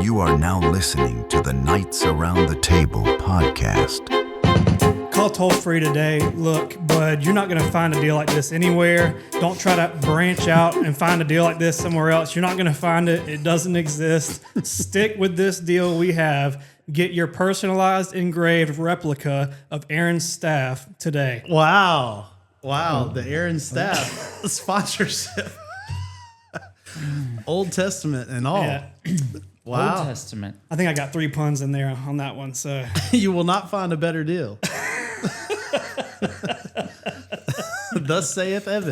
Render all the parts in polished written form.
You are now listening to the Knights Around the Table podcast. Call toll free today. Look, bud, you're not going to find a deal like this anywhere. Don't try to branch out and find a deal like this somewhere else. You're not going to find it. It doesn't exist. Stick with this deal we have. Get your personalized engraved replica of Aaron's staff today. Wow. The Aaron staff sponsorship. Old Testament and all. Yeah. Wow. Old Testament. I think I got 3 puns in there on that one. So You will not find a better deal. Thus saith Evan.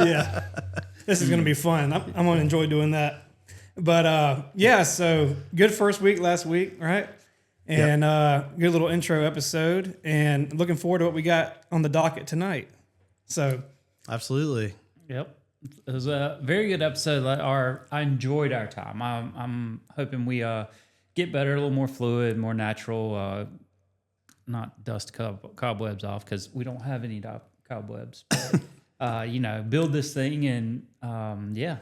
yeah, this is going to be fun. I'm going to enjoy doing that. But yeah, so good first week last week, right? And good little intro episode. And looking forward to what we got on the docket tonight. So Absolutely. Yep. It was a very good episode. I enjoyed our time. I'm hoping we get better, a little more fluid, more natural, not dust cobwebs off because we don't have any cobwebs. But, build this thing and it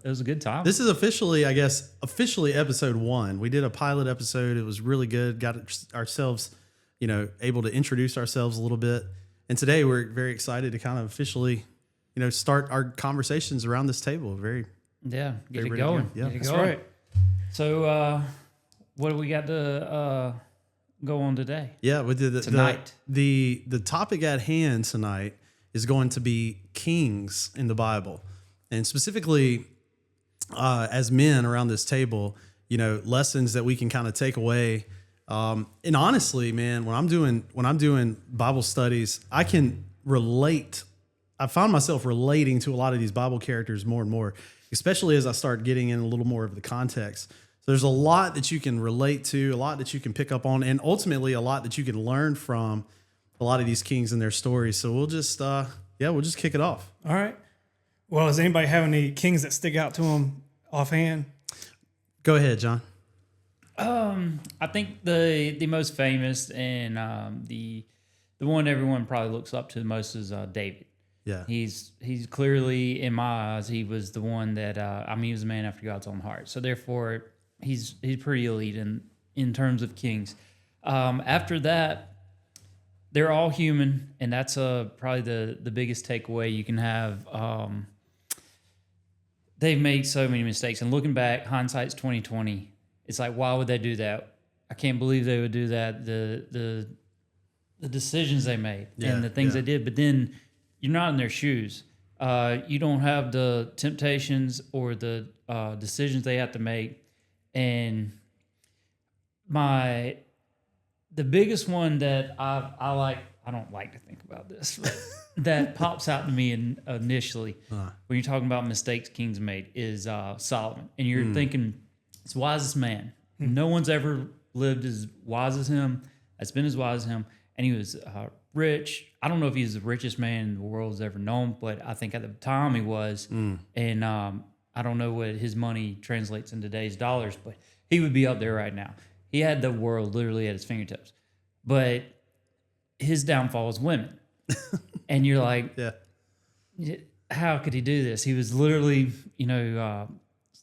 was a good time. This is officially episode 1. We did a pilot episode. It was really good. Got ourselves, able to introduce ourselves a little bit. And today we're very excited to kind of officially, start our conversations around this table. Get it ready going. Yeah, Get it that's going. right. So, what do we got to go on today? Yeah, we did Tonight. The topic at hand tonight is going to be kings in the Bible, and specifically as men around this table, lessons that we can kind of take away. And honestly, man, when I'm doing Bible studies, I can relate. I found myself relating to a lot of these Bible characters more and more, especially as I start getting in a little more of the context. So there's a lot that you can relate to, a lot that you can pick up on, and ultimately a lot that you can learn from a lot of these kings and their stories. So we'll just kick it off. All right. Well, does anybody have any kings that stick out to them offhand? Go ahead, John. I think the most famous and the one everyone probably looks up to the most is David. Yeah. He's clearly, in my eyes, he was the one that he was a man after God's own heart. So therefore, he's pretty elite in terms of kings. After that, they're all human, and that's probably the biggest takeaway you can have. They've made so many mistakes, and looking back, hindsight's 20/20. It's like, why would they do that? I can't believe they would do that. The decisions they made and the things they did, but then you're not in their shoes. You don't have the temptations or the decisions they have to make. And the biggest one that I like, I don't like to think about this, but that pops out to me initially when you're talking about mistakes kings made is Solomon. And you're thinking, it's wisest man. No one's ever lived as wise as him, that's been as wise as him. And he was rich. I don't know if he's the richest man the world's ever known, but I think at the time he was. And I don't know what his money translates in today's dollars, but he would be up there right now. He had the world literally at his fingertips. But his downfall was women. And you're like, how could he do this? He was literally,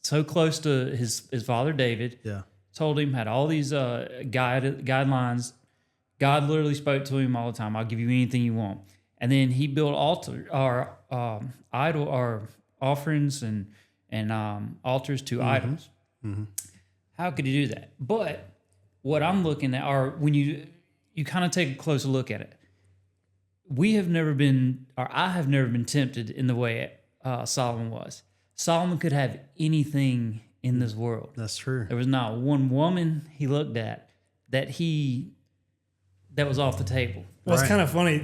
so close to his father David. Yeah. Told him, had all these guidelines. God literally spoke to him all the time. I'll give you anything you want. And then he built offerings and altars to idols. Mm-hmm. How could he do that? But what I'm looking at are when you kind of take a closer look at it. I have never been tempted in the way Solomon was. Solomon could have anything in this world. That's true. There was not one woman he looked at that was off the table. Well, it's kind of funny,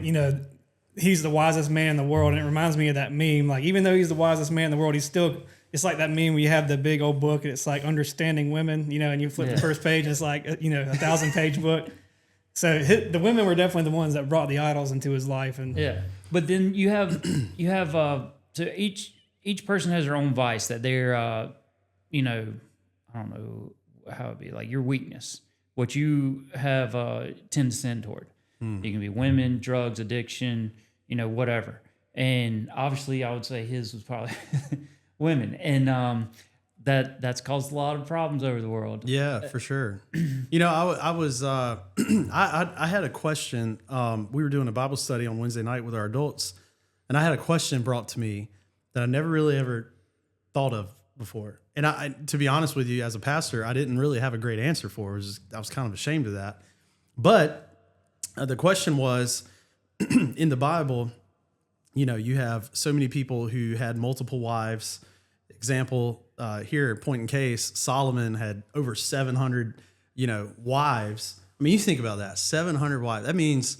he's the wisest man in the world, and it reminds me of that meme. Like, even though he's the wisest man in the world, it's like that meme where you have the big old book, and it's like Understanding Women, and you flip the first page, and it's like, a 1,000-page book. So the women were definitely the ones that brought the idols into his life. And but then you have so each person has their own vice that they're, I don't know how it'd be, like your weakness, what you have tend to sin toward. You can be women, drugs, addiction, whatever. And obviously I would say his was probably women. And that's caused a lot of problems over the world. Yeah, for sure. You know, I was I had a question. We were doing a Bible study on Wednesday night with our adults, and I had a question brought to me that I never really ever thought of before. And I to be honest with you, as a pastor, I didn't really have a great answer for it. I was kind of ashamed of that. But the question was, in the Bible, you know, you have so many people who had multiple wives. Example here, point in case, Solomon had over 700, you know, wives. I mean, you think about that, 700 wives. That means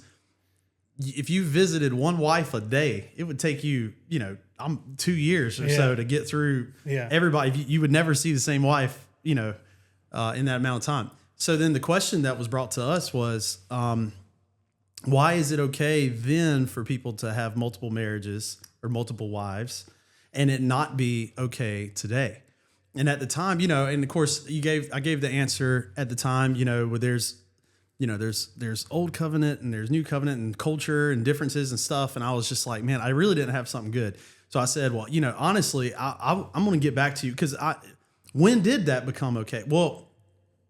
if you visited one wife a day, it would take you, you know, 2 years or so to get through everybody. You would never see the same wife, you know, in that amount of time. So then the question that was brought to us was, why is it okay then for people to have multiple marriages or multiple wives and it not be okay today? And at the time, you know, and of course I gave the answer at the time, you know, where there's old covenant and there's new covenant and culture and differences and stuff. And I was just like, man, I really didn't have something good. So I said, well, you know, honestly, I'm going to get back to you because when did that become okay? Well,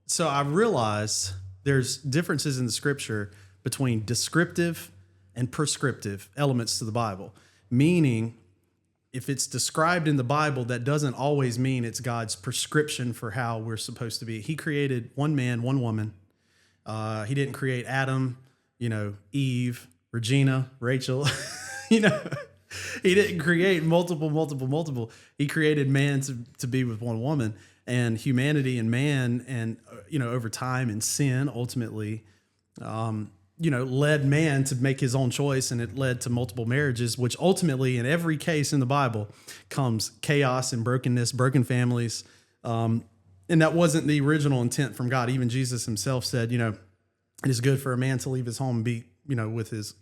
so I realized there's differences in the scripture between descriptive and prescriptive elements to the Bible, meaning if it's described in the Bible, that doesn't always mean it's God's prescription for how we're supposed to be. He created one man, one woman. He didn't create Adam, you know, Eve, Regina, Rachel, you know, he didn't create multiple. He created man to be with one woman, and humanity and man, and, you know, over time and sin ultimately, you know, led man to make his own choice, and it led to multiple marriages, which ultimately in every case in the Bible comes chaos and brokenness, broken families. And that wasn't the original intent from God. Even Jesus himself said, you know, it is good for a man to leave his home and be, you know, with his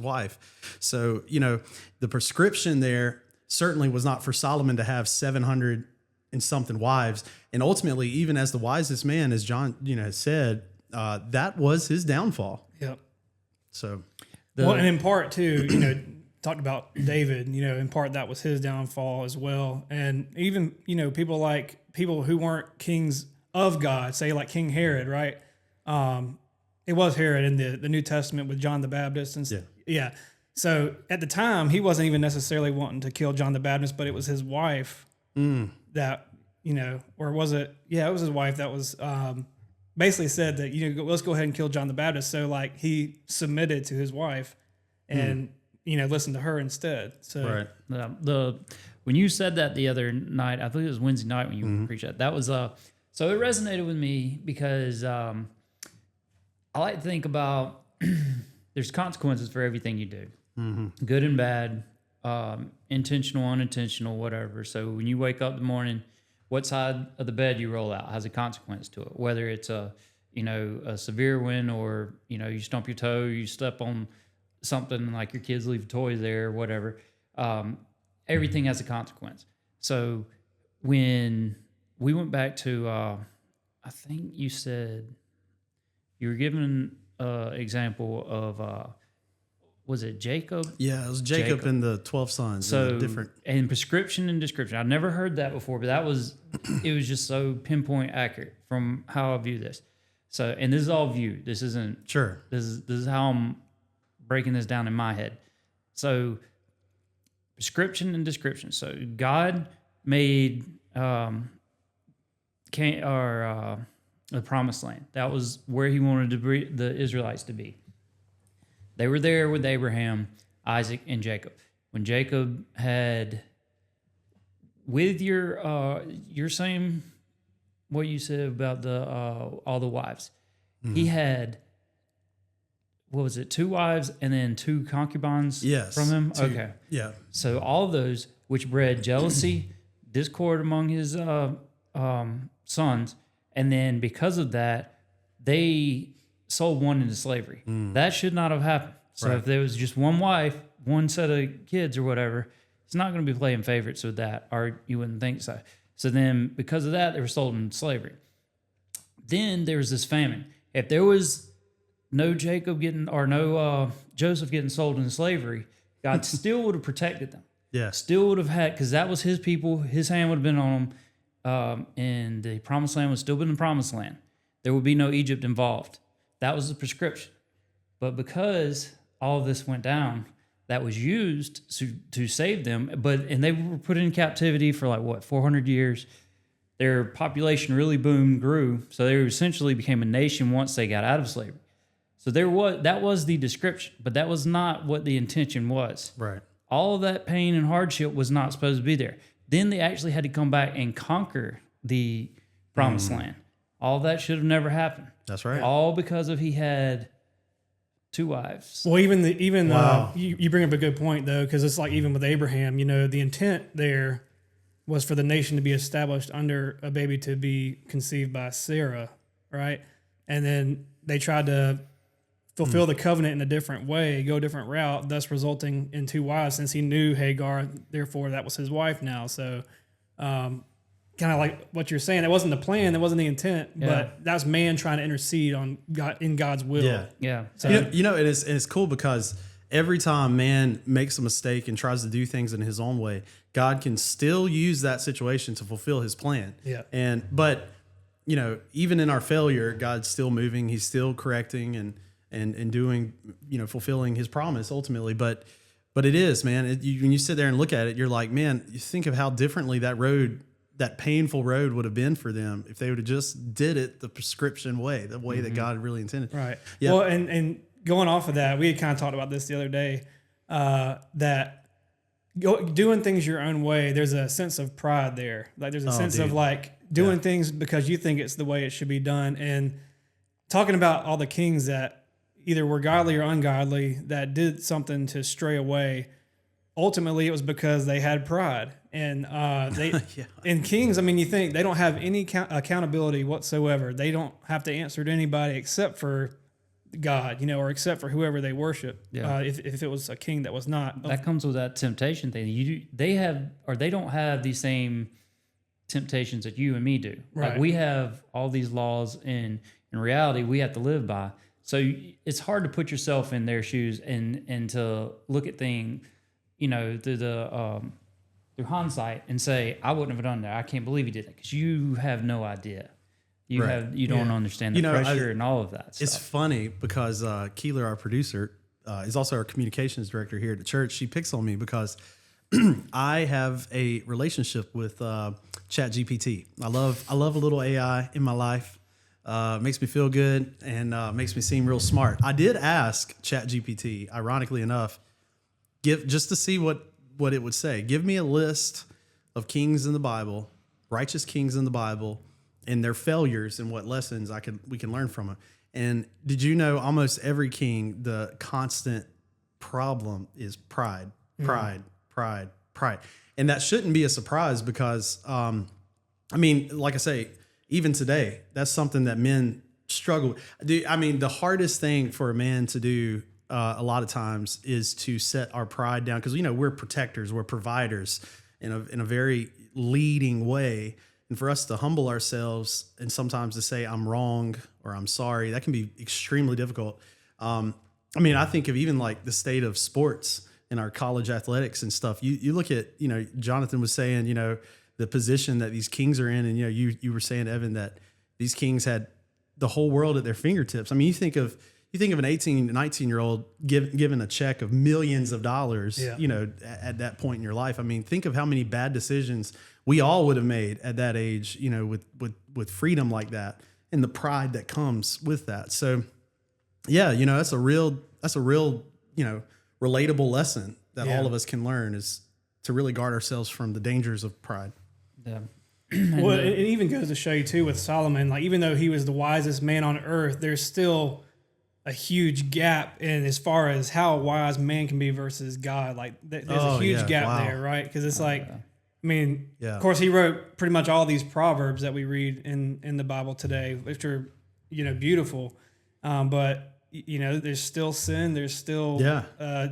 wife. So, you know, the prescription there certainly was not for Solomon to have 700 and something wives. And ultimately, even as the wisest man, as John, you know, has said, that was his downfall. Yep. So, well, and in part too, you know, talked about David, you know, in part that was his downfall as well. And even, you know, people who weren't kings of God, say like King Herod, right? It was Herod in the New Testament with John the Baptist. And yeah. So at the time, he wasn't even necessarily wanting to kill John the Baptist, but it was his wife that, you know, or was it? Yeah, it was his wife that was, basically said that, you know, let's go ahead and kill John the Baptist. So like he submitted to his wife and, you know, listened to her instead. So when you said that the other night, I think it was Wednesday night when you preached that was, so it resonated with me because, I like to think about there's consequences for everything you do, good and bad, intentional, unintentional, whatever. So when you wake up in the morning, what side of the bed you roll out has a consequence to it, whether it's a severe one or, you know, you stump your toe, you step on something like your kids leave toys there or whatever. Everything has a consequence. So when we went back to, I think you said you were given an example of, was it Jacob? Yeah, it was Jacob and the 12 sons. So different and prescription and description. I've never heard that before, but it was just so pinpoint accurate from how I view this. So, and this is all view. This isn't sure. This is how I'm breaking this down in my head. So prescription and description. So God made the promised land. That was where he wanted the Israelites to be. They were there with Abraham, Isaac, and Jacob. When Jacob had, with your same, what you said about all the wives, he had, what was it, 2 wives and then 2 concubines from him? 2, okay. Yeah. So all of those, which bred jealousy, discord among his sons, and then because of that, they sold one into slavery. That should not have happened. So if there was just one wife, one set of kids or whatever, it's not going to be playing favorites with that, or you wouldn't think so. So then because of that, they were sold into slavery. Then there was this famine. If there was no Joseph getting sold into slavery, God still would have protected them. Yeah. still would have had, because that was his people. His hand would have been on them, and the promised land would still been the promised land. There would be no Egypt involved. That was the prescription. But because all of this went down, that was used to save them. And they were put in captivity for 400 years. Their population really boomed, grew. So they essentially became a nation once they got out of slavery. So that was the description, but that was not what the intention was. Right. All of that pain and hardship was not supposed to be there. Then they actually had to come back and conquer the promised land. All that should have never happened. That's right. All because he had 2 wives. Well, Wow. you bring up a good point though, because it's like even with Abraham, the intent there was for the nation to be established under a baby to be conceived by Sarah, right? And then they tried to fulfill the covenant in a different way, go a different route, thus resulting in 2 wives. Since he knew Hagar, therefore that was his wife now. So, kind of like what you're saying, that wasn't the plan, that wasn't the intent, but that's man trying to intercede on God in God's will. Yeah. Yeah. So, it's cool because every time man makes a mistake and tries to do things in his own way, God can still use that situation to fulfill his plan. Yeah. But even in our failure, God's still moving. He's still correcting and doing, fulfilling his promise ultimately. But it is, man, when you sit there and look at it, you're like, man, you think of how differently that painful road would have been for them if they would have just did it the prescription way, the way that God really intended. Right. Yeah. Well, and going off of that, we had kind of talked about this the other day, that doing things your own way, there's a sense of pride there. Like there's a sense of doing things because you think it's the way it should be done. And talking about all the kings that either were godly or ungodly that did something to stray away, ultimately it was because they had pride. And and kings, you think they don't have any accountability whatsoever. They don't have to answer to anybody except for God, or except for whoever they worship. Yeah. If it was a king that was not. That comes with that temptation thing. They don't have the same temptations that you and me do. Right. Like we have all these laws, and in reality, we have to live by. So it's hard to put yourself in their shoes and to look at things, through hindsight and say, I wouldn't have done that. I can't believe he did that, because you have no idea. You don't understand the pressure and all of that stuff. It's funny because Keeler, our producer, is also our communications director here at the church. She picks on me because I have a relationship with ChatGPT. I love a little AI in my life. Makes me feel good and makes me seem real smart. I did ask ChatGPT, ironically enough, just to see what it would say. Give me a list of kings in the Bible, righteous kings in the Bible, and their failures and what lessons we can learn from them. And did you know almost every king, the constant problem is pride. And that shouldn't be a surprise because, like I say, even today, that's something that men struggle with. The hardest thing for a man to do a lot of times is to set our pride down, because we're protectors, we're providers in a very leading way. And for us to humble ourselves and sometimes to say, I'm wrong or I'm sorry, that can be extremely difficult. I think of even like the state of sports in our college athletics and stuff. You look at, Jonathan was saying, the position that these kings are in. And, you were saying, Evan, that these kings had the whole world at their fingertips. You think of an 18, 19-year-old given a check of millions of dollars, at that point in your life. Think of how many bad decisions we all would have made at that age, with freedom like that and the pride that comes with that. So, yeah, that's a real, relatable lesson that all of us can learn, is to really guard ourselves from the dangers of pride. Yeah. Well, it even goes to show you too with Solomon, like even though he was the wisest man on earth, there's still a huge gap in as far as how wise man can be versus God. Like there's a huge gap there, right? Because it's of course he wrote pretty much all these proverbs that we read in the Bible today, which are, beautiful. But there's still sin, there's still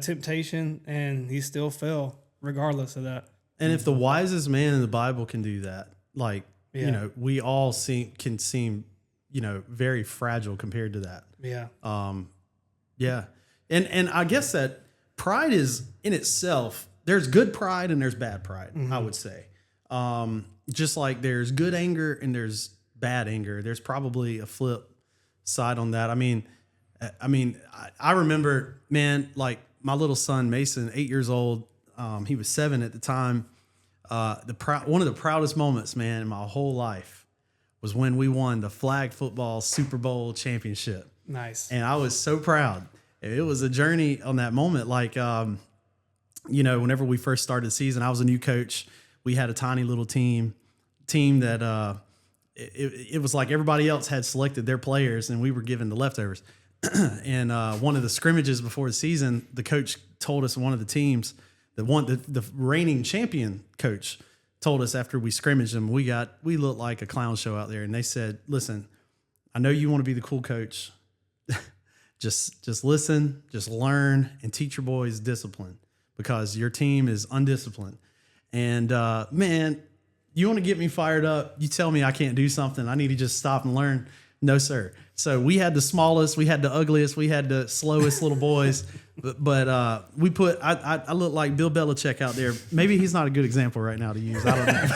temptation, and he still fell regardless of that. And if the wisest man in the Bible can do that, we all can seem, very fragile compared to that. Yeah. And I guess that pride is in itself there's good pride and there's bad pride, I would say. Just like there's good anger and there's bad anger, there's probably a flip side on that. I mean, I remember, man, like my little son Mason, 8 years old. He was 7 at the time. One of the proudest moments, man, in my whole life was when we won the flag football Super Bowl championship. Nice. And I was so proud. It was a journey on that moment. Like, whenever we first started the season, I was a new coach. We had a tiny little team that it was like everybody else had selected their players and we were given the leftovers. And one of the scrimmages before the season, the coach told us, one of the teams that won, the reigning champion coach told us after we scrimmaged them, we looked like a clown show out there. And they said, listen, I know you want to be the cool coach. just listen, just learn, and teach your boys discipline because your team is undisciplined. And man, you want to get me fired up? You tell me I can't do something. I need to just stop and learn. No, sir. So we had the smallest, we had the ugliest, we had the slowest little boys. But I look like Bill Belichick out there. Maybe he's not a good example right now to use. I don't know.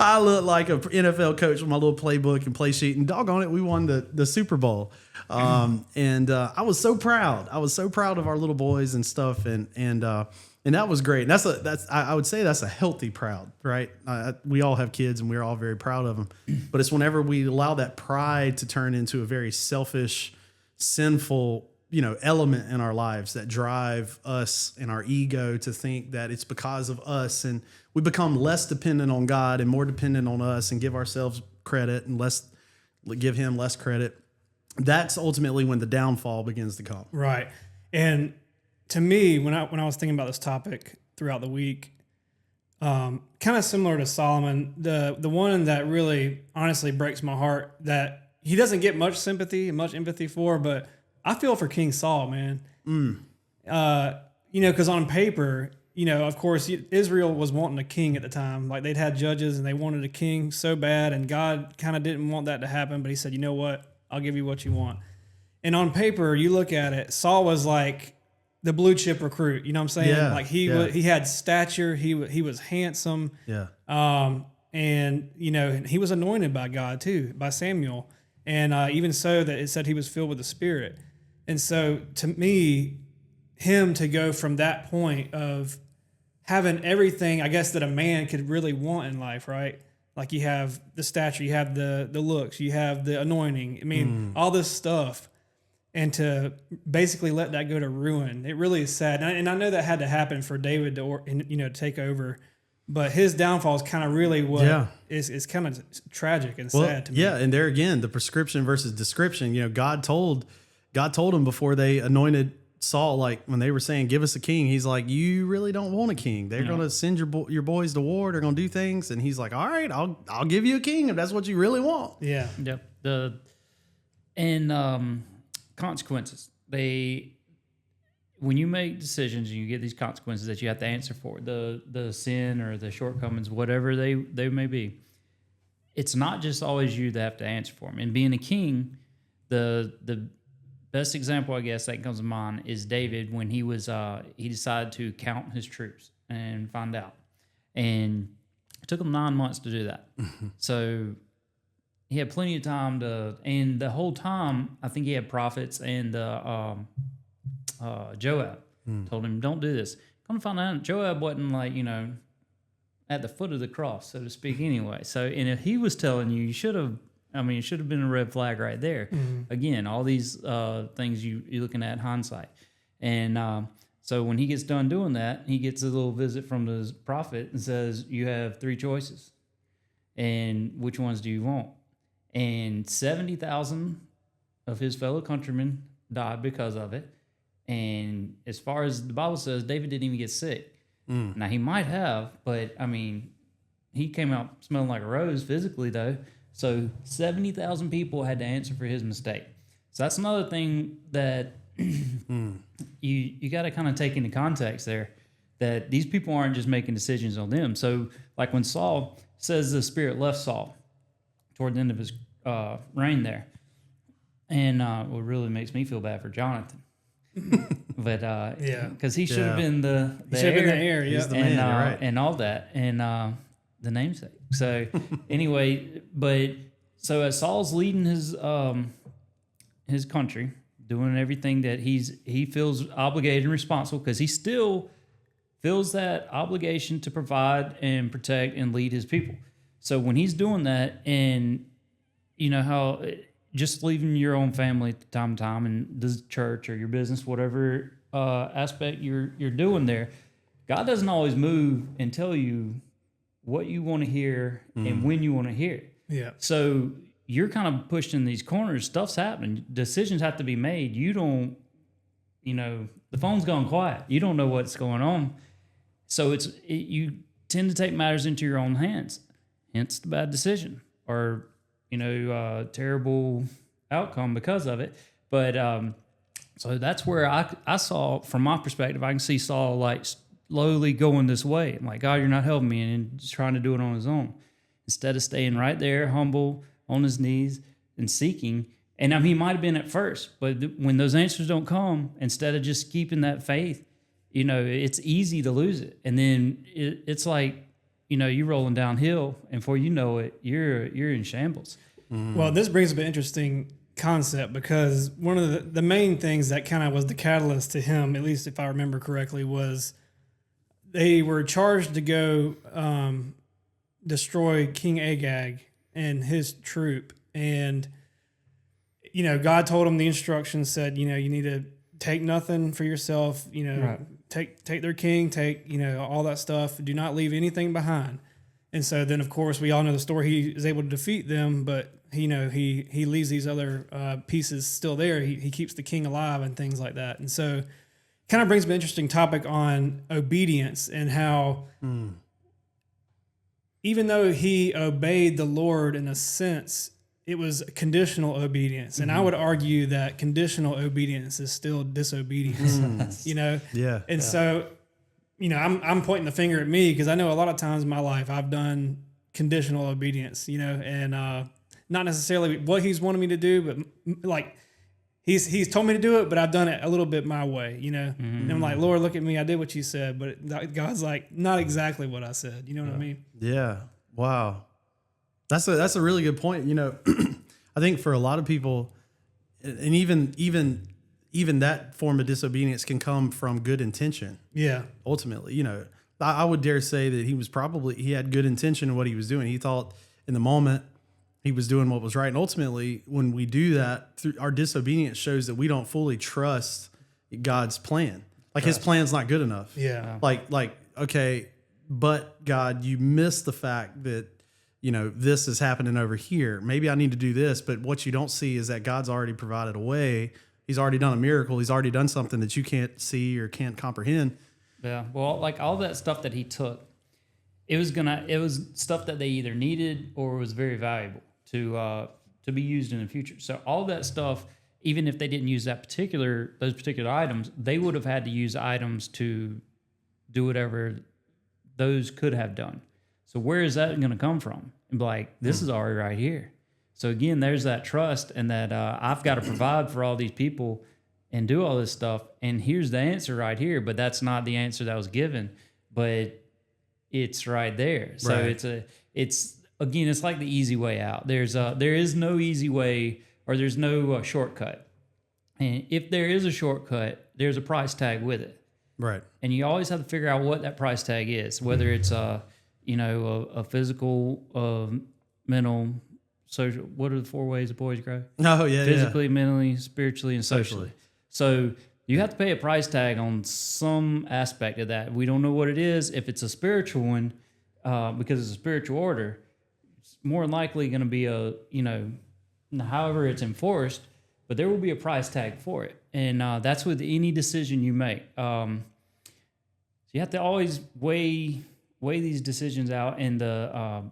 I look like an NFL coach with my little playbook and play sheet. And doggone it, we won the Super Bowl. And I was so proud. I was so proud of our little boys and stuff. And that was great. And I would say that's a healthy proud, right? We all have kids and we're all very proud of them. But it's whenever we allow that pride to turn into a very selfish, sinful, element in our lives that drive us and our ego to think that it's because of us, and we become less dependent on God and more dependent on us and give ourselves credit and give him less credit. That's ultimately when the downfall begins to come. Right. And to me, when I was thinking about this topic throughout the week, kind of similar to Solomon, the one that really honestly breaks my heart that he doesn't get much sympathy and much empathy for, but I feel for King Saul, man. Because on paper, of course, Israel was wanting a king at the time. Like they'd had judges and they wanted a king so bad, and God kind of didn't want that to happen, but he said, you know what? I'll give you what you want. And on paper, you look at it, Saul was like the blue chip recruit. You know what I'm saying? Yeah, like he had stature. He was handsome. Yeah. And he was anointed by God too, by Samuel. And even so that it said he was filled with the Spirit. And so to me, him to go from that point of having everything, I guess, that a man could really want in life, right? Like you have the stature, you have the looks, you have the anointing. I mean, all this stuff. And to basically let that go to ruin, it really is sad. And I know that had to happen for David to take over. But his downfall is kind of really what is kind of tragic and sad to me. Yeah, and there again, the prescription versus description. God told him before they anointed Saul, like when they were saying, "Give us a king." He's like, "You really don't want a king. They're going to send your boys to war. They're going to do things." And he's like, "All right, I'll give you a king if that's what you really want." Yeah. Yep. Consequences. When you make decisions and you get these consequences that you have to answer for, the sin or the shortcomings, whatever they may be, it's not just always you that have to answer for them. And being a king, the best example, I guess, that comes to mind is David when he decided to count his troops and find out. And it took him 9 months to do that. So he had plenty of time and the whole time, I think he had prophets and Joab told him, don't do this. Come to find out, Joab wasn't at the foot of the cross, so to speak, anyway. So, and if he was telling you, it should have been a red flag right there. Again, all these things you're looking at hindsight. And so when he gets done doing that, he gets a little visit from the prophet and says, you have 3 choices. And which ones do you want? And 70,000 of his fellow countrymen died because of it. And as far as the Bible says, David didn't even get sick. Now, he might have, but, he came out smelling like a rose physically, though. So 70,000 people had to answer for his mistake. So that's another thing that you got to kind of take into context there, that these people aren't just making decisions on them. So like when Saul says the Spirit left Saul toward the end of his reign there, and what really makes me feel bad for Jonathan. But Yeah. because he should have Yeah. been the Should have been the heir, yeah. He's the and man, you're right. and all that, and the namesake. So anyway, but so as Saul's leading his country, doing everything that he feels obligated and responsible, because he still feels that obligation to provide and protect and lead his people. So when he's doing that, and you know how just leaving your own family at time to time, and the church or your business, whatever aspect you're doing there, God doesn't always move and tell you what you want to hear and when you want to hear it. Yeah. So you're kind of pushed in these corners. Stuff's happening. Decisions have to be made. You don't, the phone's gone quiet. You don't know what's going on. So you tend to take matters into your own hands. Hence the bad decision or, terrible outcome because of it. But so that's where I saw, from my perspective, I can see Saul like slowly going this way. I'm like, God, you're not helping me, and just trying to do it on his own. Instead of staying right there, humble, on his knees, and seeking. And he might have been at first, but when those answers don't come, instead of just keeping that faith, it's easy to lose it. And then it's like, you're rolling downhill, and before you know it, you're in shambles. Well, this brings up an interesting concept, because one of the main things that kind of was the catalyst to him, at least if I remember correctly, was they were charged to go destroy King Agag and his troop. And, God told him, the instructions said, you need to take nothing for yourself, Right. take their king, take, all that stuff. Do not leave anything behind. And so then, of course, we all know the story. He is able to defeat them, but he leaves these other pieces still there. He keeps the king alive and things like that. And so kind of brings up an interesting topic on obedience and how even though he obeyed the Lord in a sense, it was conditional obedience. And I would argue that conditional obedience is still disobedience, Yeah. And so, I'm pointing the finger at me, because I know a lot of times in my life I've done conditional obedience, and not necessarily what he's wanted me to do, but like he's told me to do it, but I've done it a little bit my way, And I'm like, Lord, look at me. I did what you said, but God's like, not exactly what I said. You know what I mean? Yeah. Wow. That's a really good point. I think for a lot of people, and even that form of disobedience can come from good intention. Yeah. Ultimately, I would dare say that he had good intention in what he was doing. He thought in the moment he was doing what was right. And ultimately, when we do that, through our disobedience shows that we don't fully trust God's plan. Like his plan's not good enough. Yeah. Like, okay, but God, you missed the fact that, this is happening over here. Maybe I need to do this, but what you don't see is that God's already provided a way. He's already done a miracle. He's already done something that you can't see or can't comprehend. Yeah. Well, like all that stuff that he took, it was stuff that they either needed or was very valuable to be used in the future. So all that stuff, even if they didn't use those particular items, they would have had to use items to do whatever those could have done. So where is that going to come from? And be like, this is already right here. So again, there's that trust, and that I've got to provide for all these people and do all this stuff. And here's the answer right here, but that's not the answer that was given, but it's right there. So Right. it's like the easy way out. There is no easy way, or there's no shortcut. And if there is a shortcut, there's a price tag with it. Right. And you always have to figure out what that price tag is, whether it's a physical, mental, social. What are the 4 ways the boys grow? Oh yeah. Physically, mentally, spiritually, and socially. So you have to pay a price tag on some aspect of that. We don't know what it is. If it's a spiritual one, because it's a spiritual order, it's more than likely going to be however it's enforced, but there will be a price tag for it. And that's with any decision you make. So you have to always weigh these decisions out, and the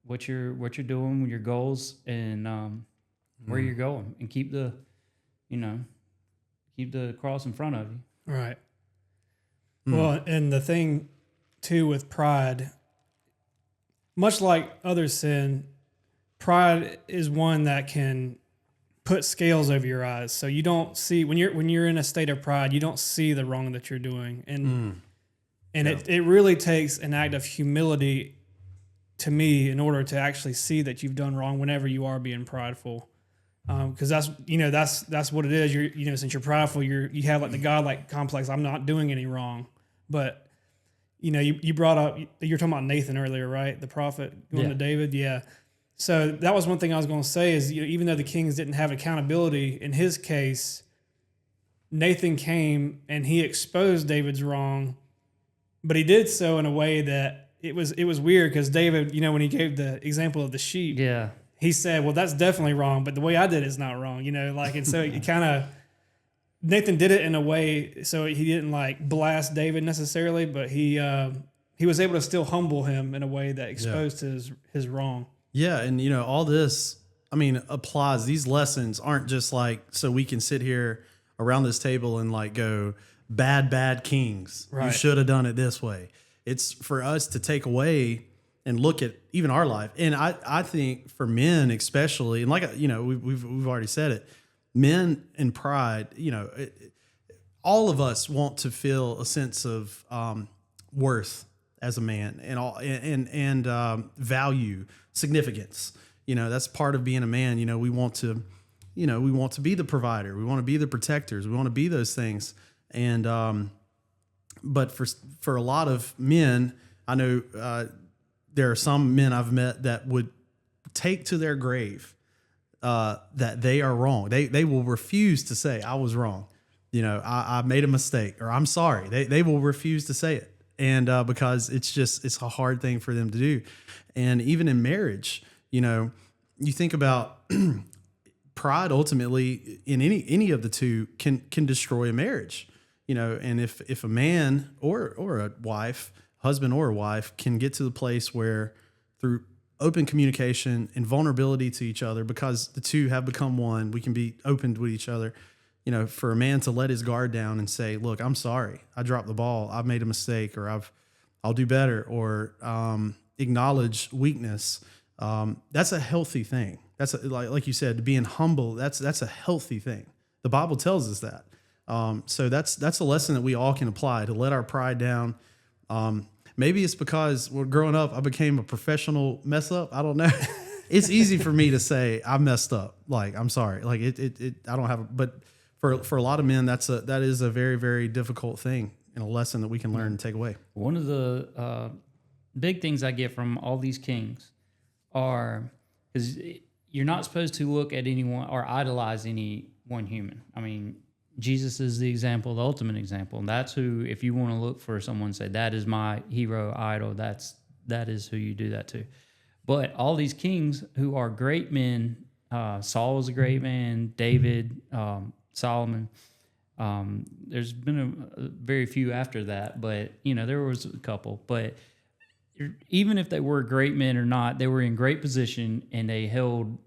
what you're doing with your goals, and where you're going, and keep the cross in front of you. Right. Well, and the thing too with pride, much like other sin, pride is one that can put scales over your eyes, so you don't see when you're in a state of pride, you don't see the wrong that you're doing, and it really takes an act of humility to me in order to actually see that you've done wrong whenever you are being prideful. Because that's what it is. Since you're prideful, you have like the godlike complex. I'm not doing any wrong. But you brought up, you're talking about Nathan earlier, right? The prophet going to David. Yeah. So that was one thing I was going to say is, even though the kings didn't have accountability in his case, Nathan came and he exposed David's wrong, but he did so in a way that it was weird because David, when he gave the example of the sheep, he said, well, that's definitely wrong, but the way I did it is not wrong, and so it kind of, Nathan did it in a way so he didn't like blast David necessarily, but he was able to still humble him in a way that exposed his wrong. Yeah, and all this, applies. These lessons aren't just like so we can sit here around this table and like go, bad kings. Right. You should have done it this way. It's for us to take away and look at even our life. And I think for men especially, and like we've already said it, men and pride, all of us want to feel a sense of worth as a man and value, significance. That's part of being a man. We want to be the provider. We want to be the protectors. We want to be those things. And but for a lot of men, I know there are some men I've met that would take to their grave that they are wrong. They will refuse to say I was wrong. I made a mistake or I'm sorry. They will refuse to say it. And because it's a hard thing for them to do. And even in marriage, you think about pride ultimately in any of the two can destroy a marriage. And if a man or a wife, husband or a wife, can get to the place where through open communication and vulnerability to each other, because the two have become one, we can be open with each other. For a man to let his guard down and say, look, I'm sorry, I dropped the ball, I've made a mistake, or I'll do better, or acknowledge weakness. That's a healthy thing. That's like you said, being humble. That's a healthy thing. The Bible tells us that. So that's a lesson that we all can apply to let our pride down. Maybe it's because growing up, I became a professional mess up. I don't know. It's easy for me to say I messed up. Like, I'm sorry. Like I don't have, but for a lot of men, that is a very, very difficult thing and a lesson that we can learn and take away. One of the big things I get from all these kings are, because you're not supposed to look at anyone or idolize any one human. Jesus is the example, the ultimate example. And that's who, if you want to look for someone, say, that is my hero, idol, that is who you do that to. But all these kings who are great men, Saul was a great man, David, Solomon, there's been a very few after that, but, there was a couple. But even if they were great men or not, they were in great position and they held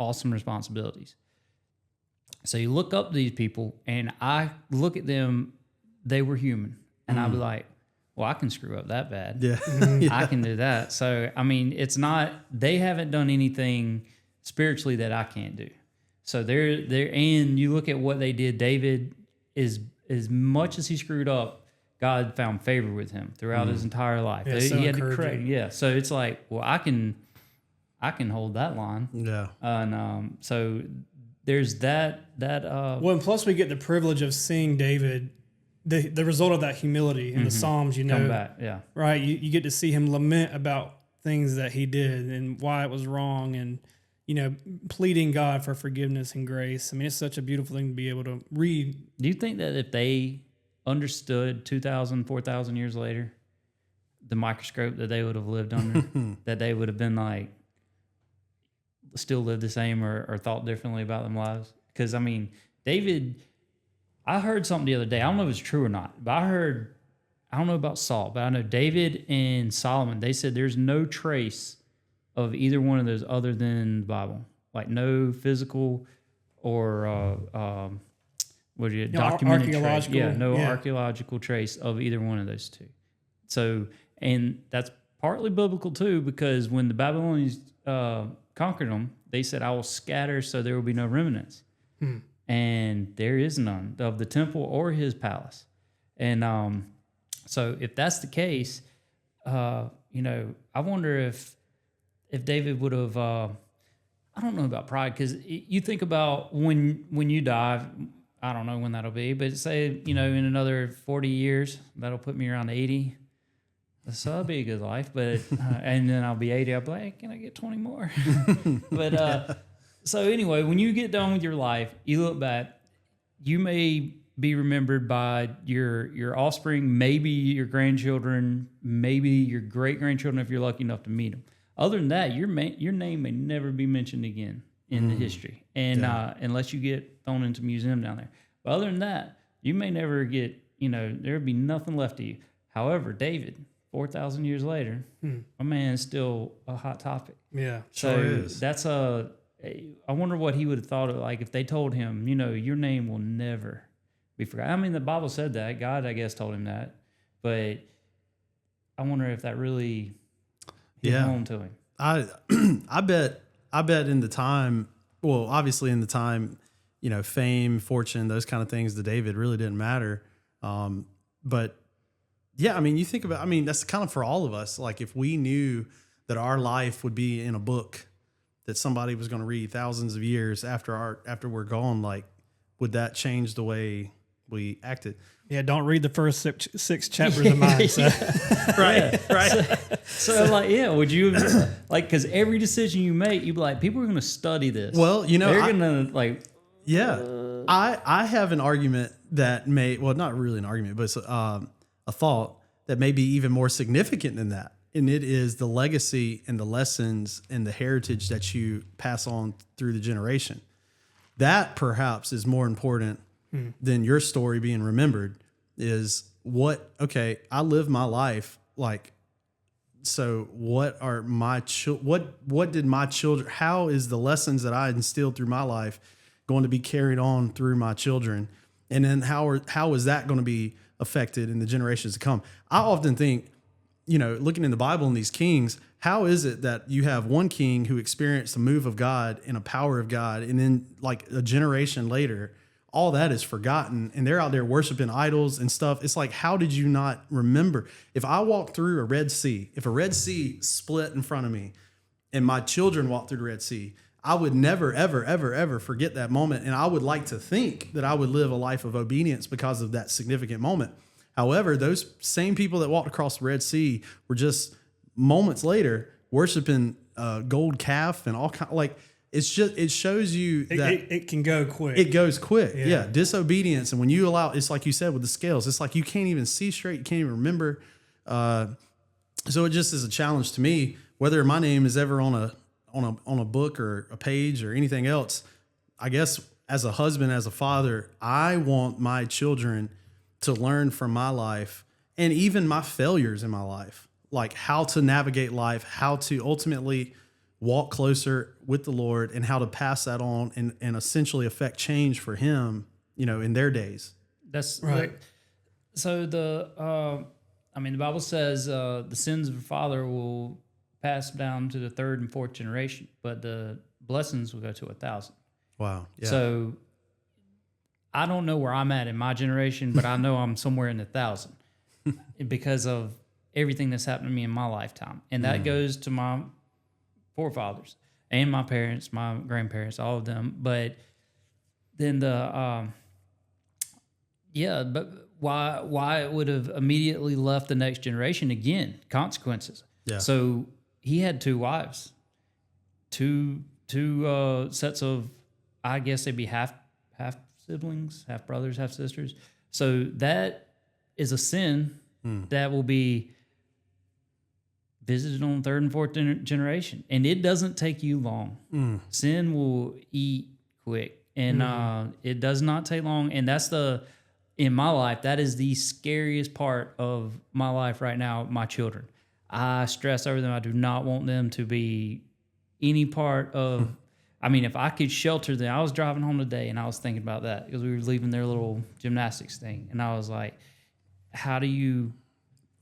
awesome responsibilities. So you look up to these people, and I look at them, they were human. And I'll be like, well, I can screw up that bad. Yeah. I can do that. So, it's not, they haven't done anything spiritually that I can't do. So they're and you look at what they did. David, is as much as he screwed up, God found favor with him throughout his entire life. Yeah, he had to correct. Yeah. So it's like, well, I can hold that line. Yeah. And so there's that. Well, and plus we get the privilege of seeing David, the result of that humility in the Psalms. Come back, yeah. Right. You get to see him lament about things that he did and why it was wrong, and pleading God for forgiveness and grace. It's such a beautiful thing to be able to read. Do you think that if they understood 2,000, 4,000 years later, the microscope that they would have lived under, that they would have been like, still lived the same or thought differently about their lives? Because David, I heard something the other day. I don't know if it's true or not, but I don't know about Saul, but I know David and Solomon, they said there's no trace of either one of those other than the Bible. Like no physical or documented trace. Yeah, archaeological trace of either one of those two. So, and that's partly biblical too, because when the Babylonians conquered them, they said, I will scatter so there will be no remnants. And there is none of the temple or his palace. And so if that's the case, I wonder if David would have, I don't know about pride, because you think about when you die, I don't know when that'll be, but say, in another 40 years, that'll put me around 80. So that'll be a good life, but and then I'll be 80. I'll be like, can I get 20 more? But so anyway, when you get done with your life, you look back, you may be remembered by your offspring, maybe your grandchildren, maybe your great grandchildren if you're lucky enough to meet them. Other than that, your name may never be mentioned again in the history, and unless you get thrown into a museum down there. But other than that, you may never get. There would be nothing left of you. However, David, 4,000 years later, my man is still a hot topic. Yeah, so sure is. That's I wonder what he would have thought of, like, if they told him, your name will never be forgotten. I mean, the Bible said that. God, I guess, told him that. But I wonder if that really hit home to him. I bet in the time, well, obviously in the time, fame, fortune, those kind of things to David really didn't matter. But yeah, I mean, you think about, that's kind of for all of us. Like, if we knew that our life would be in a book that somebody was going to read thousands of years after we're gone, like, would that change the way we acted? Yeah, don't read the first six chapters of mine. So. Right. So like, would you like, because every decision you make, you'd be like, people are going to study this. Well, they're going to like. Yeah, I have an argument that not really an argument, but it's a thought that may be even more significant than that. And it is the legacy and the lessons and the heritage that you pass on through the generation. That perhaps is more important than your story being remembered. Is I live my life like, so what are my what did my children, how is the lessons that I instilled through my life going to be carried on through my children? And then how is that going to be affected in the generations to come? I often think, looking in the Bible and these kings, how is it that you have one king who experienced a move of God and a power of God, and then like a generation later, all that is forgotten and they're out there worshiping idols and stuff? It's like, how did you not remember? If I walked through a Red Sea, if a Red Sea split in front of me and my children walked through the Red Sea, I would never, ever, ever, ever forget that moment. And I would like to think that I would live a life of obedience because of that significant moment. However, those same people that walked across the Red Sea were just moments later worshiping a gold calf and all kind. Like, it shows you that it can go quick. It goes quick. Yeah. Disobedience. And when you allow, it's like you said with the scales, it's like you can't even see straight. You can't even remember. So it just is a challenge to me, whether my name is ever on a book or a page or anything else. I guess as a husband, as a father, I want my children to learn from my life and even my failures in my life, like how to navigate life, how to ultimately walk closer with the Lord, and how to pass that on and essentially affect change for him, in their days. That's right. So the Bible says the sins of the father will pass down to the third and fourth generation, but the blessings will go to 1,000. Wow. Yeah. So I don't know where I'm at in my generation, but I know I'm somewhere in the 1,000 because of everything that's happened to me in my lifetime. And that goes to my forefathers and my parents, my grandparents, all of them. But then but why it would have immediately left the next generation, again, consequences. Yeah. So he had 2 wives, two sets of, I guess they'd be half siblings, half brothers, half sisters. So that is a sin that will be visited on third and fourth generation. And it doesn't take you long. Sin will eat quick. And it does not take long. And that's in my life, that is the scariest part of my life right now, my children. I stress over them. I do not want them to be any part of, if I could shelter them. I was driving home today and I was thinking about that because we were leaving their little gymnastics thing. And I was like, how do you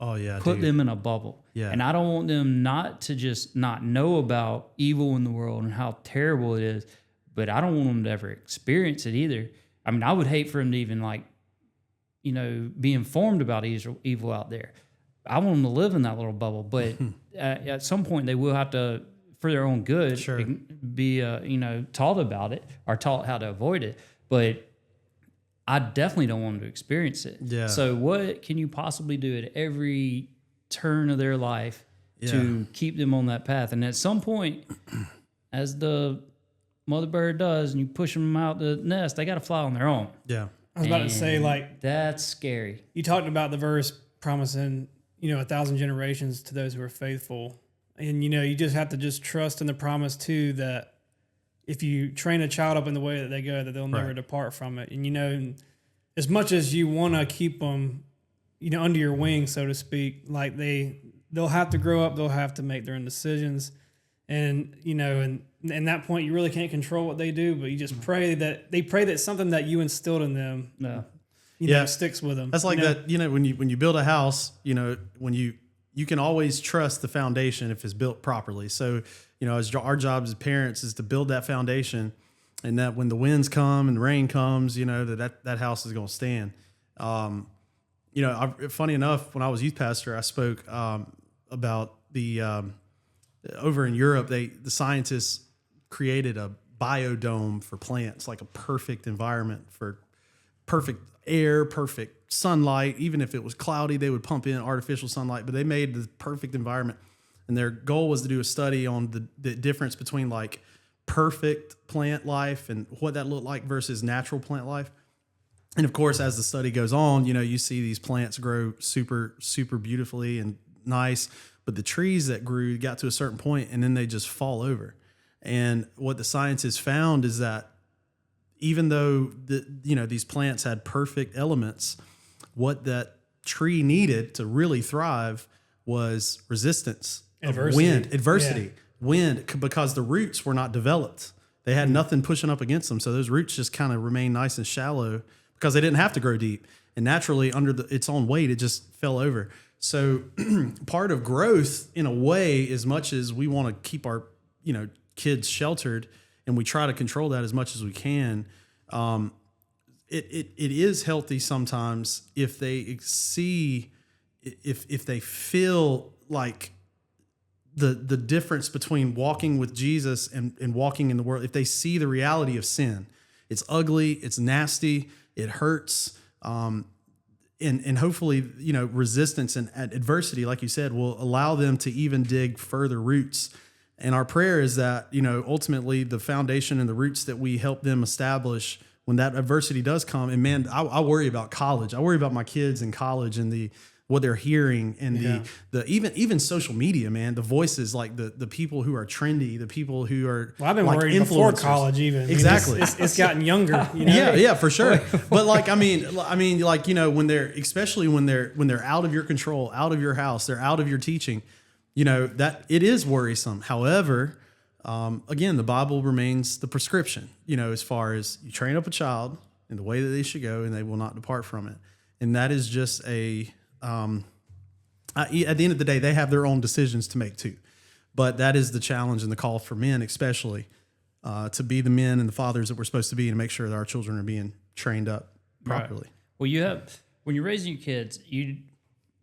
Oh yeah, put dude. them in a bubble. Yeah. And I don't want them not to just not know about evil in the world and how terrible it is, but I don't want them to ever experience it either. I mean, I would hate for them to even be informed about evil out there. I want them to live in that little bubble, but at some point they will have to, for their own good, Sure. be taught about it or taught how to avoid it. But I definitely don't want them to experience it. Yeah. So what can you possibly do at every turn of their life to keep them on that path? And at some point, as the mother bird does, and you push them out the nest, they got to fly on their own. Yeah. I was about to say, And like, that's scary. you talked about the verse promising, 1,000 generations to those who are faithful. And, you just have to just trust in the promise, too, that if you train a child up in the way that they go, that they'll never depart from it. And, as much as you want to keep them, under your wing, so to speak, like they'll have to grow up, they'll have to make their own decisions. And, and that point, you really can't control what they do, but you just pray that something that you instilled in them, sticks with them. That's like that, when you build a house, when you can always trust the foundation if it's built properly. So, as our job as parents is to build that foundation, and that when the winds come and the rain comes, that house is going to stand. Funny enough, when I was youth pastor, I spoke about the over in Europe, the scientists created a biodome for plants, like a perfect environment for perfect air, perfect sunlight. Even if it was cloudy, they would pump in artificial sunlight, but they made the perfect environment. And their goal was to do a study on the difference between like perfect plant life and what that looked like versus natural plant life. And of course, as the study goes on, you see these plants grow super, super beautifully and nice, but the trees that grew got to a certain point and then they just fall over. And what the scientists found is that even though these plants had perfect elements, what that tree needed to really thrive was resistance, adversity, wind, because the roots were not developed. They had nothing pushing up against them. So those roots just kind of remained nice and shallow because they didn't have to grow deep. And naturally, under its own weight, it just fell over. So part of growth, in a way, as much as we want to keep our kids sheltered, and we try to control that as much as we can, it is healthy sometimes if they see, if they feel like the difference between walking with Jesus and walking in the world. If they see the reality of sin, it's ugly, it's nasty, it hurts, and hopefully resistance and adversity, like you said, will allow them to even dig further roots. And our prayer is that, ultimately the foundation and the roots that we help them establish when that adversity does come. And man, I worry about college. I worry about my kids in college and what they're hearing and the even social media, man, the voices, like the people who are trendy, the people who are I've been like worried before college even. Exactly. It's gotten younger. Yeah, for sure. But like, I mean, like, when especially when they're out of your control, out of your house, they're out of your teaching, that it is worrisome. However, again, the Bible remains the prescription, as far as you train up a child in the way that they should go and they will not depart from it. And that is just at the end of the day, they have their own decisions to make too. But that is the challenge and the call for men, especially to be the men and the fathers that we're supposed to be and make sure that our children are being trained up properly. Right. Well, when you're raising your kids,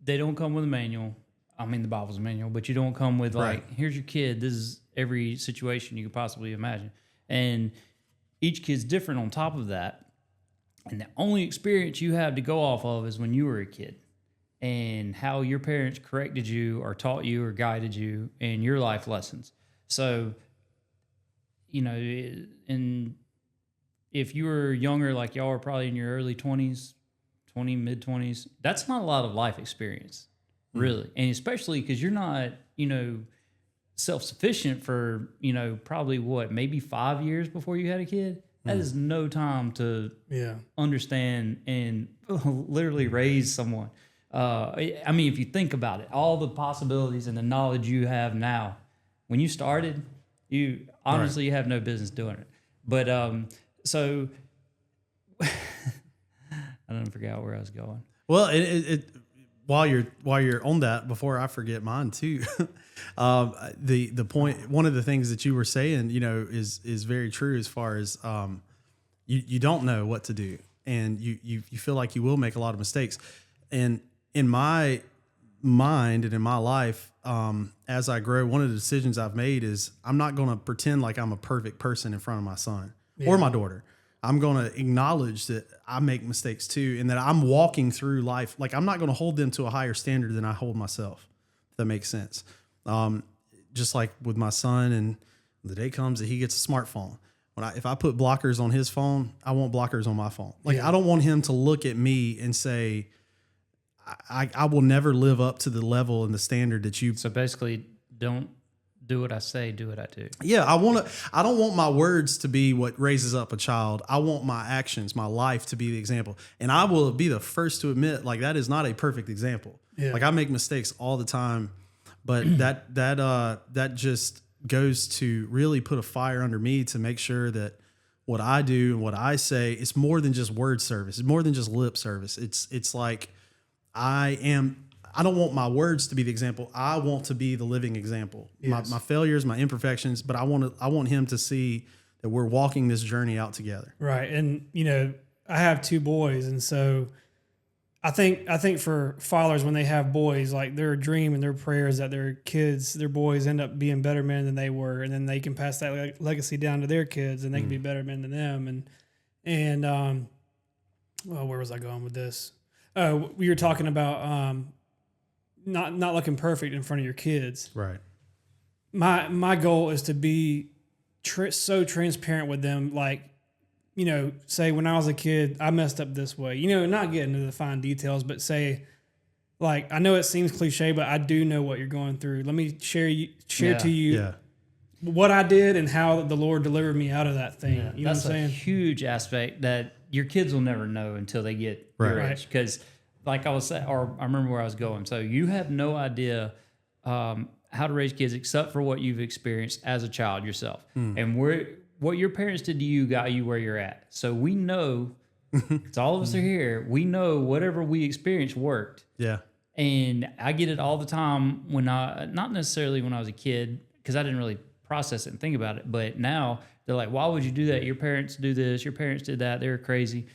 they don't come with a manual. I mean, the Bible's a manual, but you don't come with like, here's your kid. This is every situation you could possibly imagine. And each kid's different on top of that. And the only experience you have to go off of is when you were a kid and how your parents corrected you or taught you or guided you in your life lessons. So, and if you were younger, like y'all are probably in your early 20s, mid-20s, that's not a lot of life experience, really. And especially because you're not, self-sufficient for, probably maybe 5 years before you had a kid. That is no time to understand and literally raise someone. I mean, if you think about it, all the possibilities and the knowledge you have now, when you started, you honestly you have no business doing it. But so I don't forget where I was going. Well, while you're on that, before I forget mine too, the point, one of the things that you were saying, is very true as far as you don't know what to do, and you feel like you will make a lot of mistakes, and in my mind and in my life, as I grow, one of the decisions I've made is I'm not going to pretend like I'm a perfect person in front of my son or my daughter. I'm going to acknowledge that I make mistakes too, and that I'm walking through life. Like, I'm not going to hold them to a higher standard than I hold myself, if that makes sense. Just like with my son, and the day comes that he gets a smartphone. If I put blockers on his phone, I want blockers on my phone. Like, I don't want him to look at me and say, I will never live up to the level and the standard that you. So basically, don't do what I say, do what I do. Yeah, I don't want my words to be what raises up a child. I want my actions, my life to be the example. And I will be the first to admit, like, that is not a perfect example. Yeah. Like, I make mistakes all the time, but that just goes to really put a fire under me to make sure that what I do and what I say is more than just word service. It's more than just lip service. It's like, I don't want my words to be the example. I want to be the living example. Yes. My failures, my imperfections, but I want him to see that we're walking this journey out together. Right. And, I have 2 boys. And so I think for fathers, when they have boys, like, their dream and their prayer is that their boys end up being better men than they were. And then they can pass that legacy down to their kids, and they can be better men than them. And where was I going with this? We were talking about, not looking perfect in front of your kids. Right. My goal is to be so transparent with them. Like, say when I was a kid, I messed up this way, not getting into the fine details, but say, like, I know it seems cliche, but I do know what you're going through. Let me share to you what I did and how the Lord delivered me out of that thing. Yeah, you know what I'm saying? That's a huge aspect that your kids will never know until they get your age. Because, like I was saying, or I remember where I was going. So you have no idea how to raise kids except for what you've experienced as a child yourself. And what your parents did to you got you where you're at. So we know, because all of us are here, we know whatever we experienced worked. Yeah. And I get it all the time not necessarily when I was a kid, because I didn't really process it and think about it. But now they're like, why would you do that? Your parents do this. Your parents did that. They were crazy.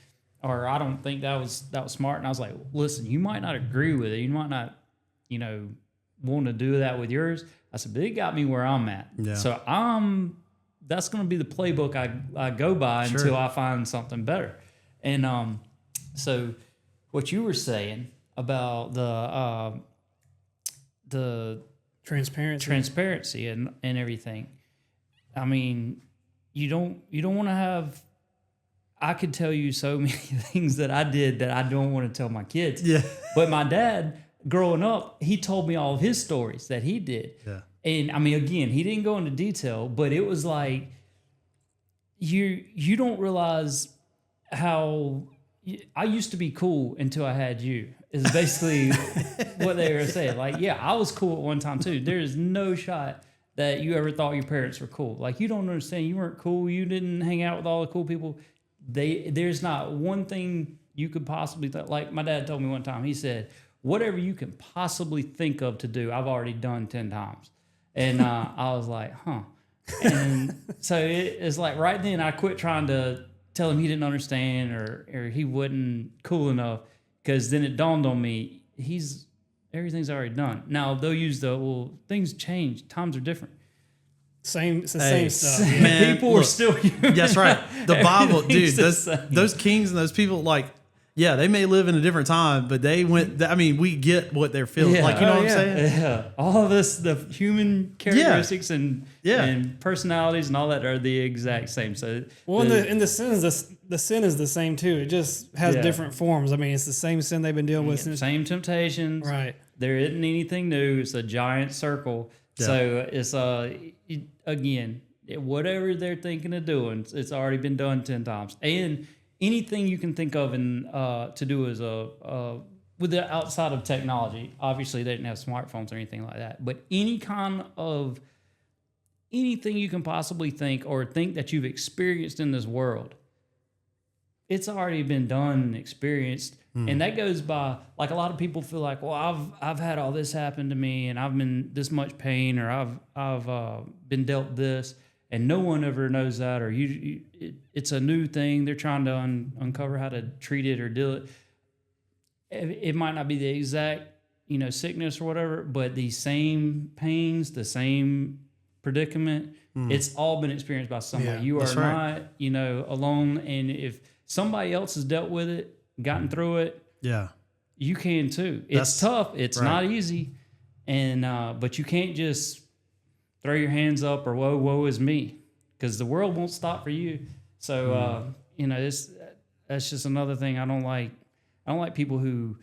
Or I don't think that was smart. And I was like, listen, you might not agree with it. You might not, want to do that with yours. I said, but it got me where I'm at. Yeah. So that's going to be the playbook I go by until I find something better. And so what you were saying about the transparency and everything. I mean, you don't want to have. I could tell you so many things that I did that I don't want to tell my kids. Yeah. But my dad, growing up, he told me all of his stories that he did. Yeah. And I mean, again, he didn't go into detail, but it was like you don't realize how I used to be cool until I had you. Is basically what they were saying. Like, yeah, I was cool at one time too. There is no shot that you ever thought your parents were cool. Like, you don't understand. You weren't cool. You didn't hang out with all the cool people. There's not one thing you could possibly like my dad told me one time. He said, whatever you can possibly think of to do, I've already done 10 times. And I was like, huh. And so it's like right then I quit trying to tell him he didn't understand or he wasn't cool enough, because then it dawned on me, everything's already done. Now they'll use things change, times are different. It's the same stuff. Man, people are still human. That's right. The Bible, dude, those kings and those people, like, yeah, they may live in a different time, but we get what they're feeling. Like, you know what I'm saying? Yeah. All of this, the human characteristics and personalities and all that are the exact same. So, the sin is the same too. It just has different forms. I mean, it's the same sin they've been dealing with since. Same temptations. Right. There isn't anything new. It's a giant circle. Yeah. So it's again, whatever they're thinking of doing, it's already been done 10 times. And anything you can think of to do as with the outside of technology. Obviously, they didn't have smartphones or anything like that. But any kind of anything you can possibly think or think that you've experienced in this world, it's already been done and experienced. And that goes by, like, a lot of people feel like, well, I've had all this happen to me, and I've been this much pain, or I've been dealt this, and no one ever knows that, or it's a new thing. They're trying to uncover how to treat it or deal it. It might not be the exact, sickness or whatever, but the same pains, the same predicament, it's all been experienced by somebody. Yeah, You are that's right. not, alone. And if somebody else has dealt with it, gotten through it, Yeah. you can too. It's That's tough. It's right. not easy. And, but you can't just throw your hands up or woe is me, because the world won't stop for you. So, that's just another thing I don't like. I don't like people who,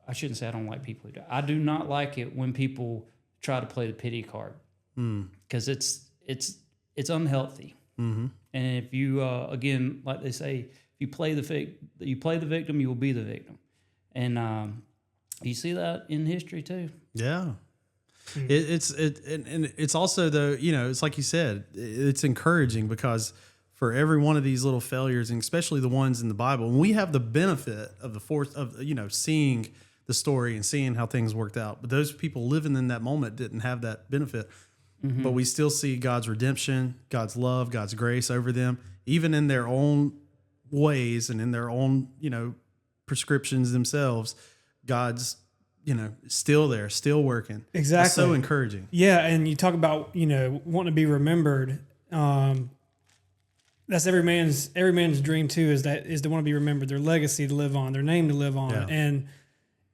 I shouldn't say I don't like people who do. I do not like it when people try to play the pity card, because it's unhealthy. And if you, again, like they say, if you play the victim, you will be the victim. And you see that in history too. Yeah. It's also, though, it's like you said, it's encouraging, because for every one of these little failures, and especially the ones in the Bible, and we have the benefit of seeing the story and seeing how things worked out. But those people living in that moment didn't have that benefit. But we still see God's redemption, God's love, God's grace over them, even in their own ways and in their own, prescriptions themselves. God's, still there, still working. Exactly. It's so encouraging. Yeah, and you talk about wanting to be remembered. That's every man's dream too. Is to want to be remembered, their legacy to live on, their name to live on. Yeah. And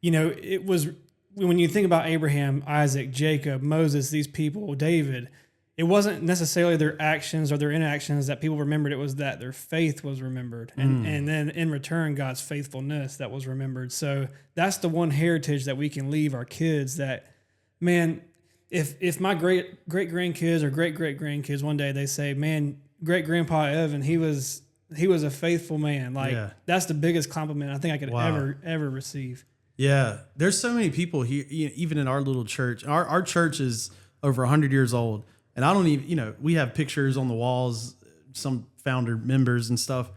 it was, when you think about Abraham, Isaac, Jacob, Moses, these people, David, it wasn't necessarily their actions or their inactions that people remembered. It was that their faith was remembered. And then in return, God's faithfulness that was remembered. So that's the one heritage that we can leave our kids, that, man, if my great grandkids or great grandkids one day, they say, man, great grandpa Evan, he was a faithful man. Like, that's the biggest compliment I think I could ever receive. Yeah. There's so many people here, even in our little church. Our church is over 100 years old. And I don't even, we have pictures on the walls, some founder members and stuff.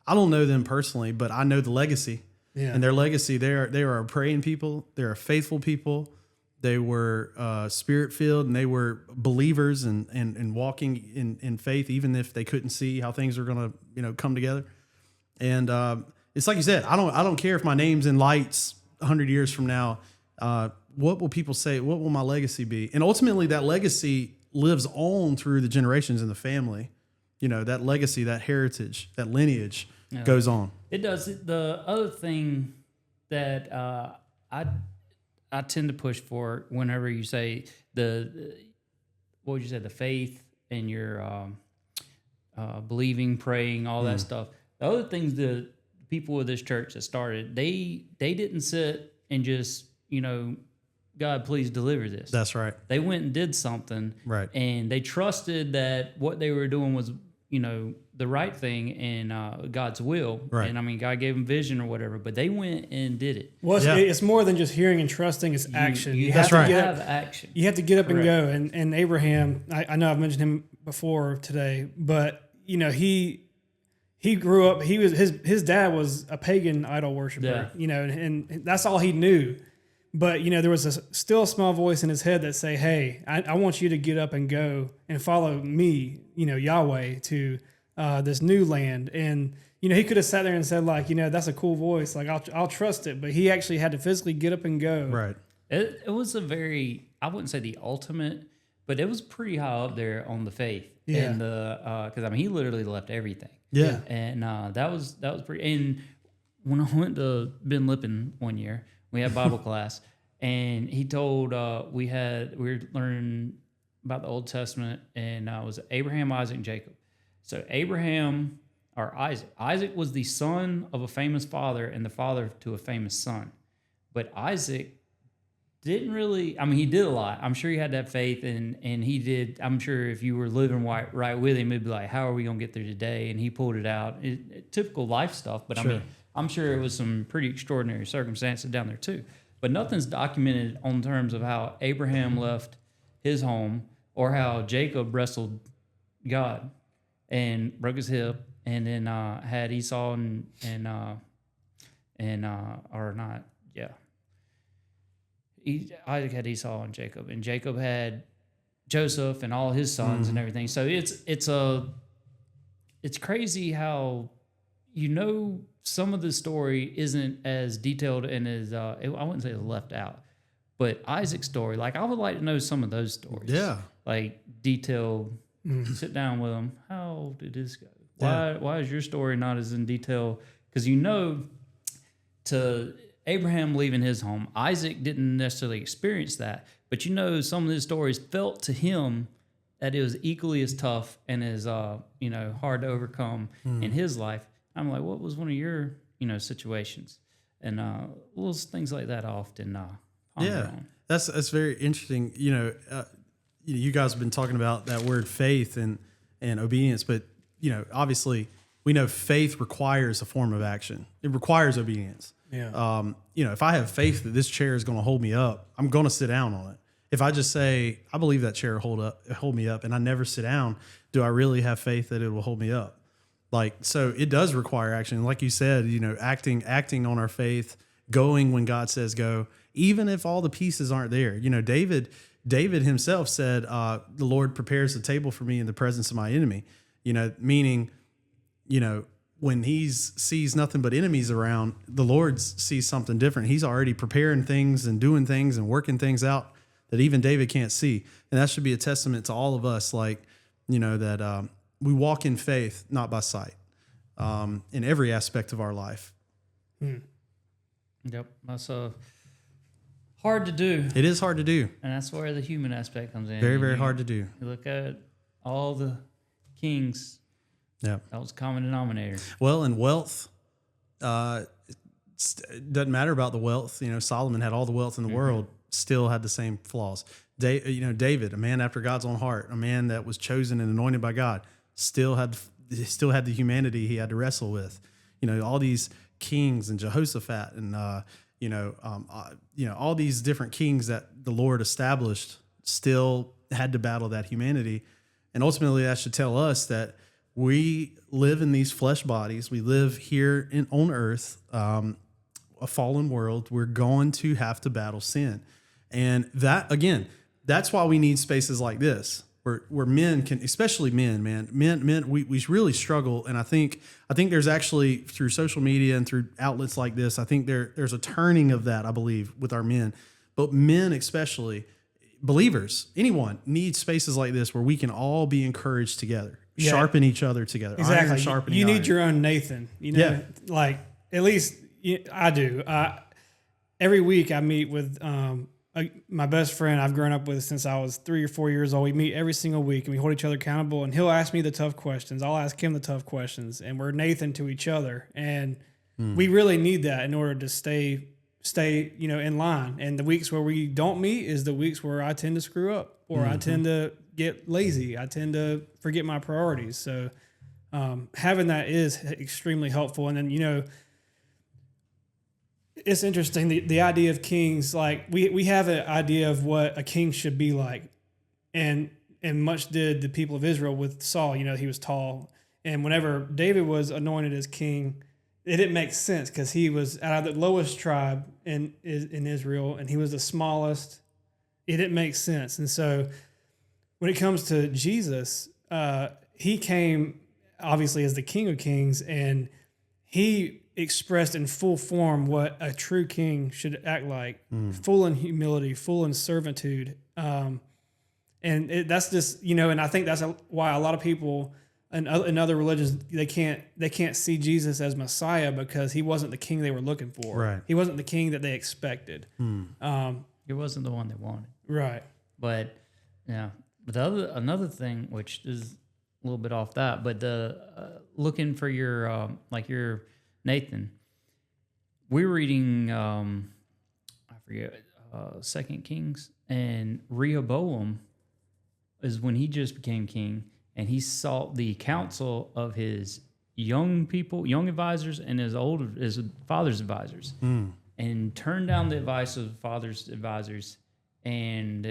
I don't know them personally, but I know the legacy. Yeah. And their legacy, they are a praying people. They're a faithful people. They were spirit-filled, and they were believers and walking in faith, even if they couldn't see how things are going to, come together. And it's like you said, I don't care if my name's in lights 100 years from now. What will people say? What will my legacy be? And ultimately, that legacy lives on through the generations in the family. That legacy, that heritage, that lineage goes on. It does. The other thing that I tend to push for whenever you say what would you say, the faith and your believing, praying, all that stuff. The other things, the people of this church that started, they didn't sit and just, God, please deliver this. That's right. They went and did something. Right. And they trusted that what they were doing was, the right thing and God's will. Right. And God gave them vision or whatever, but they went and did it. Well, it's more than just hearing and trusting. It's action. You have have to have action. You have to get up Correct. and go. And Abraham, I know I've mentioned him before today, but he grew up. He was his dad was a pagan idol worshiper. Yeah. And that's all he knew. But there was still a small voice in his head that say, "Hey, I want you to get up and go and follow me, Yahweh, to this new land." And he could have sat there and said, like, that's a cool voice, like I'll trust it. But he actually had to physically get up and go. Right. It was a very, I wouldn't say the ultimate, but it was pretty high up there on the faith. Yeah. And because he literally left everything. Yeah. And that was pretty. And when I went to Ben Lippin one year, we had Bible class, and he told we were learning about the Old Testament, and it was Abraham, Isaac, and Jacob. So Isaac was the son of a famous father and the father to a famous son. But Isaac didn't really, he did a lot. I'm sure he had that faith, and he did. I'm sure if you were living right with him, it'd be like, how are we going to get there today? And he pulled it out. Typical life stuff, but Sure. I'm sure it was some pretty extraordinary circumstances down there too. But nothing's documented on terms of how Abraham left his home or how Jacob wrestled God and broke his hip and then had Esau and or not, yeah. Isaac had Esau and Jacob had Joseph and all his sons and everything. So it's crazy how, some of the story isn't as detailed and as I wouldn't say it's left out, but Isaac's story, like I would like to know some of those stories. Yeah, like detailed. Sit down with him. How did this go? Why is your story not as in detail? Because to Abraham leaving his home, Isaac didn't necessarily experience that, but some of his stories felt to him that it was equally as tough and as hard to overcome in his life. I'm like, what was one of your situations? And little things like that I often ponder on. That's very interesting. You guys have been talking about that word faith and obedience, but obviously we know faith requires a form of action. It requires obedience. Yeah. If I have faith that this chair is going to hold me up, I'm going to sit down on it. If I just say, I believe that chair will hold me up, and I never sit down, do I really have faith that it will hold me up? So it does require action. And like you said, acting on our faith, going when God says go, even if all the pieces aren't there. David himself said, the Lord prepares the table for me in the presence of my enemy, meaning, when he sees nothing but enemies around, the Lord sees something different. He's already preparing things and doing things and working things out that even David can't see. And that should be a testament to all of us, that we walk in faith, not by sight, in every aspect of our life. Yep. That's hard to do. It is hard to do. And that's where the human aspect comes in. Very, very hard to do. You look at all the kings. Yeah. That was a common denominator. Well, and wealth, it doesn't matter about the wealth. Solomon had all the wealth in the world, still had the same flaws. David, a man after God's own heart, a man that was chosen and anointed by God, still had the humanity he had to wrestle with. All these kings and Jehoshaphat and all these different kings that the Lord established still had to battle that humanity. And ultimately that should tell us that we live in these flesh bodies. We live here on earth, a fallen world. We're going to have to battle sin. And that, again, that's why we need spaces like this where men can, especially men, we really struggle. And I think there's actually, through social media and through outlets like this, I think there's a turning of that, I believe, with our men. But men especially, believers, anyone, needs spaces like this where we can all be encouraged together. Yeah. Sharpen each other together. Exactly. You need your own Nathan. Like at least I do. Every week I meet with my best friend I've grown up with since I was 3 or 4 years old. We meet every single week and we hold each other accountable. And he'll ask me the tough questions. I'll ask him the tough questions, and we're Nathan to each other. And we really need that in order to stay in line. And the weeks where we don't meet is the weeks where I tend to screw up, or I tend to get lazy. I tend to forget my priorities. So having that is extremely helpful. And then, it's interesting, the idea of kings, like we have an idea of what a king should be like. And much did the people of Israel with Saul. He was tall. And whenever David was anointed as king, it didn't make sense because he was out of the lowest tribe in Israel, and he was the smallest. It didn't make sense. And so when it comes to Jesus, he came obviously as the King of Kings, and he expressed in full form what a true king should act like, full in humility, full in servitude. And that's just, and I think that's why a lot of people in other religions, they can't see Jesus as Messiah, because he wasn't the king they were looking for. Right. He wasn't the king that they expected. He wasn't the one they wanted. Right. But another thing, which is a little bit off that, but looking for your your Nathan, we're reading I forget 2 Kings, and Rehoboam is when he just became king, and he sought the counsel of his young advisors, and his father's advisors, and turned down the advice of father's advisors, and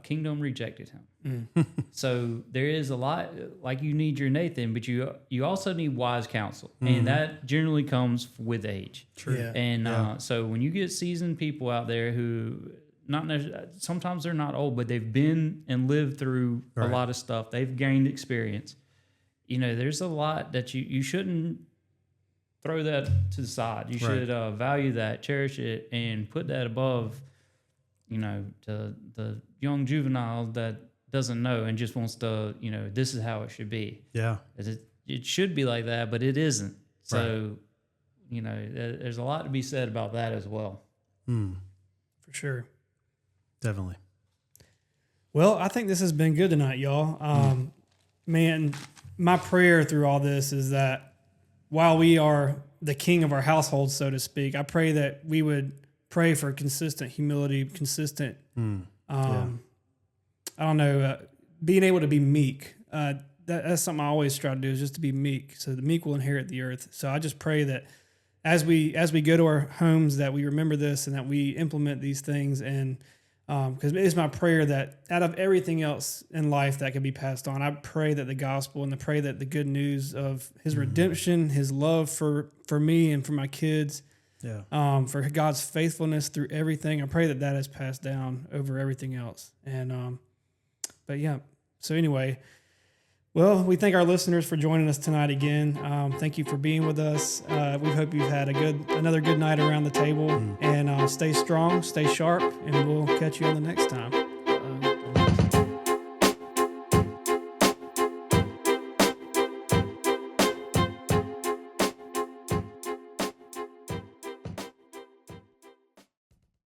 kingdom rejected him. So there is a lot, like you need your Nathan, but you also need wise counsel, and that generally comes with age. True. Yeah. And so when you get seasoned people out there who not necessarily, sometimes they're not old, but they've been and lived through a lot of stuff. They've gained experience. There's a lot that you shouldn't throw that to the side. You should value that, cherish it, and put that above, to the young juvenile that doesn't know and just wants to, this is how it should be. Yeah. It should be like that, but it isn't. So, there's a lot to be said about that as well. For sure. Definitely. Well, I think this has been good tonight, y'all. Man, my prayer through all this is that while we are the king of our household, so to speak, I pray that we would pray for consistent humility, consistent, I don't know, being able to be meek. That's something I always try to do, is just to be meek. So the meek will inherit the earth. So I just pray that as we go to our homes, that we remember this and that we implement these things. And because it is my prayer that out of everything else in life that can be passed on, I pray that the gospel and I pray that the good news of his redemption, his love for me and for my kids, for God's faithfulness through everything, I pray that that is passed down over everything else. And but yeah, so anyway, well, we thank our listeners for joining us tonight again. Thank you for being with us. We hope you've had another good night around the table. And stay strong, stay sharp, and we'll catch you on the next time.